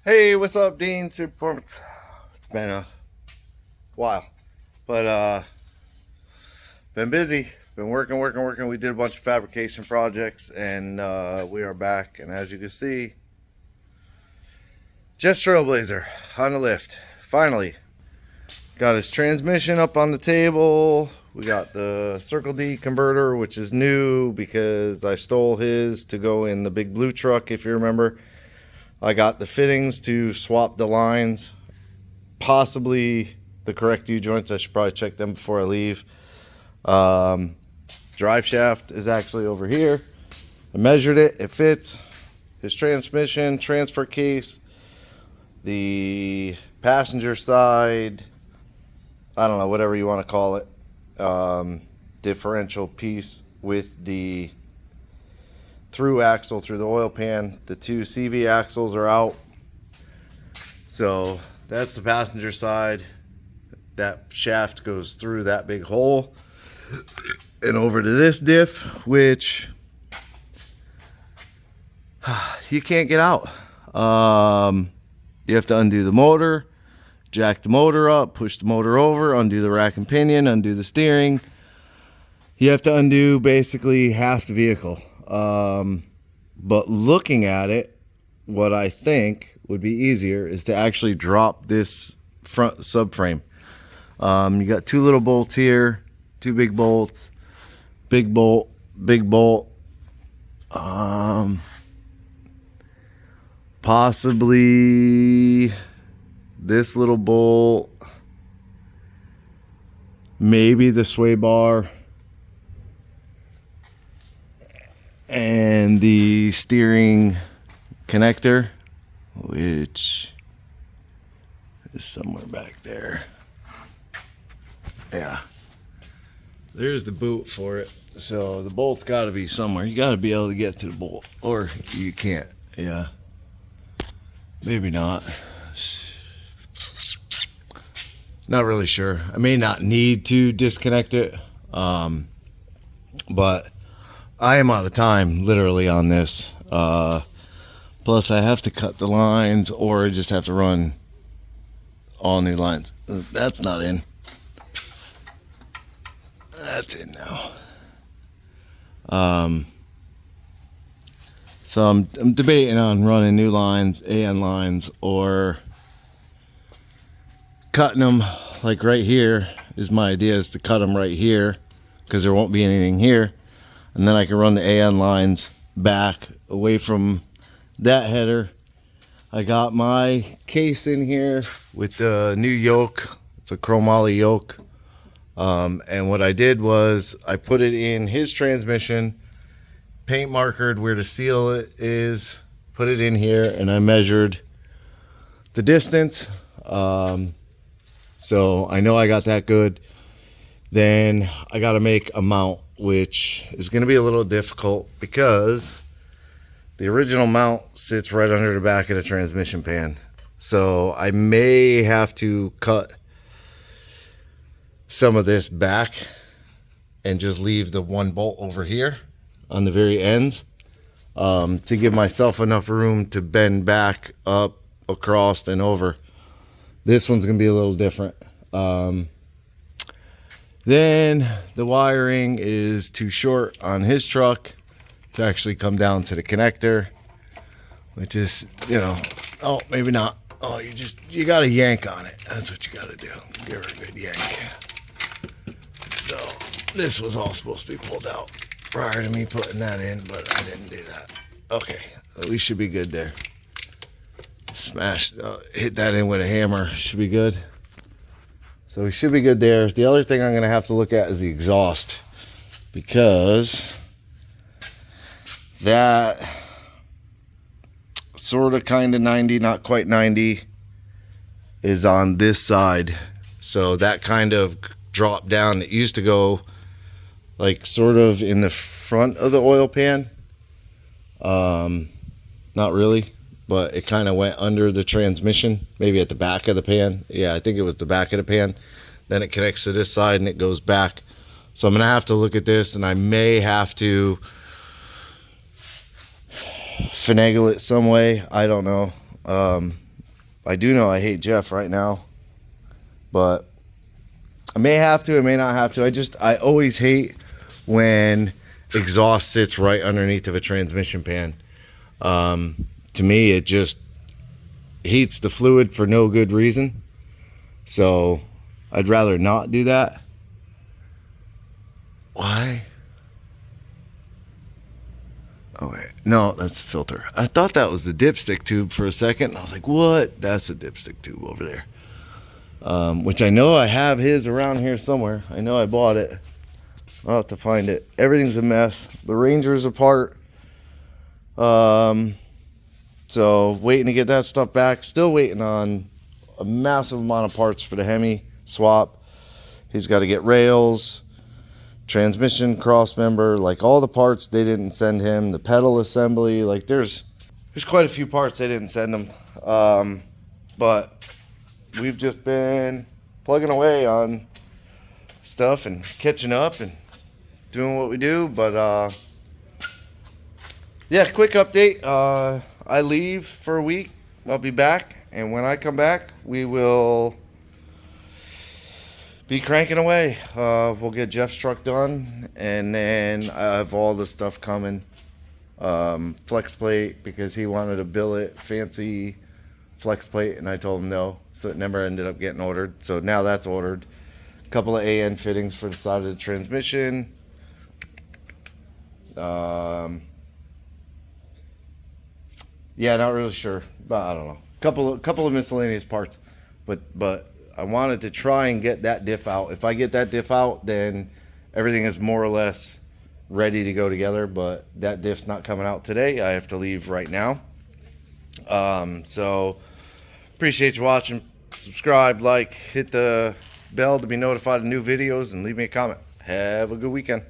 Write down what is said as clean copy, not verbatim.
Hey, what's up, Dean? Super Performance. It's been a while, but been busy. Been working. We did a bunch of fabrication projects, and we are back. And as you can see, Jeff's Trailblazer on the lift. Finally, got his transmission up on the table. We got the Circle D converter, which is new because I stole his to go in the big blue truck, if you remember. I got the fittings to swap the lines, possibly the correct U-joints. I should probably check them before I leave. Drive shaft is actually over here. I measured it. It fits. His transmission, transfer case, the passenger side, I don't know, whatever you want to call it, differential piece with the through axle through the oil pan. The two CV axles are out. So that's the passenger side. That shaft goes through that big hole and over to this diff, which you can't get out. You have to undo the motor, jack the motor up, push the motor over, undo the rack and pinion, undo the steering. You have to undo basically half the vehicle. But looking at it, what I think would be easier is to actually drop this front subframe. You got two little bolts here, two big bolts, big bolt, big bolt. Possibly this little bolt, maybe the sway bar, and the steering connector, which is somewhere back there. Yeah, there's the boot for it. So the bolt's got to be somewhere. You got to be able to get to the bolt, or you can't. Yeah, maybe not. Not really sure. I may not need to disconnect it, but I am out of time, literally, on this. Plus, I have to cut the lines, or just have to run all new lines. That's not in. That's in now. So I'm debating on running new lines, AN lines, or cutting them. Like right here is my idea, is to cut them right here, because there won't be anything here. And then I can run the AN lines back away from that header. I got my case in here with the new yoke. It's a chromoly yoke. And what I did was I put it in his transmission, paint markered where to seal it is, put it in here, and I measured the distance. So I know I got that good. Then I got to make a mount, which is going to be a little difficult because the original mount sits right under the back of the transmission pan. So I may have to cut some of this back and just leave the one bolt over here on the very ends, to give myself enough room to bend back, up, across, and over. This one's going to be a little different. Then the wiring is too short on his truck to actually come down to the connector, which is, you know, oh, maybe not. Oh, you got to yank on it. That's what you got to do. Give her a good yank. So this was all supposed to be pulled out prior to me putting that in, but I didn't do that. Okay, so we should be good there. Smash, hit that in with a hammer. Should be good. So we should be good there. The other thing I'm going to have to look at is the exhaust, because that sort of kind of 90, not quite 90, is on this side. So that kind of drop down. It used to go like sort of in the front of the oil pan. Not really, but it kind of went under the transmission, maybe at the back of the pan. Yeah, I think it was the back of the pan. Then it connects to this side and it goes back. So I'm going to have to look at this, and I may have to finagle it some way. I don't know. I do know I hate Jeff right now, but I may have to, I may not have to. I always hate when exhaust sits right underneath of a transmission pan. To me, it just heats the fluid for no good reason. So I'd rather not do that. Why? Oh wait, no, that's the filter. I thought that was the dipstick tube for a second, and I was like, what? That's a dipstick tube over there. Which I know I have his around here somewhere. I know I bought it. I'll have to find it. Everything's a mess. The Ranger's apart. So waiting to get that stuff back. Still waiting on a massive amount of parts for the Hemi swap. He's got to get rails, transmission cross member, like all the parts they didn't send him. The pedal assembly, like there's quite a few parts they didn't send him. But we've just been plugging away on stuff and catching up and doing what we do. But yeah, quick update. I leave for a week. I'll be back, and when I come back, we will be cranking away. We'll get Jeff's truck done, and then I have all the stuff coming. Flex plate, because he wanted a billet fancy flex plate, and I told him no, so it never ended up getting ordered. So now that's ordered. A couple of AN fittings for the side of the transmission. Yeah, not really sure, but I don't know. Couple of miscellaneous parts, but I wanted to try and get that diff out. If I get that diff out, then everything is more or less ready to go together. But that diff's not coming out today. I have to leave right now. So appreciate you watching. Subscribe, like, hit the bell to be notified of new videos, and leave me a comment. Have a good weekend.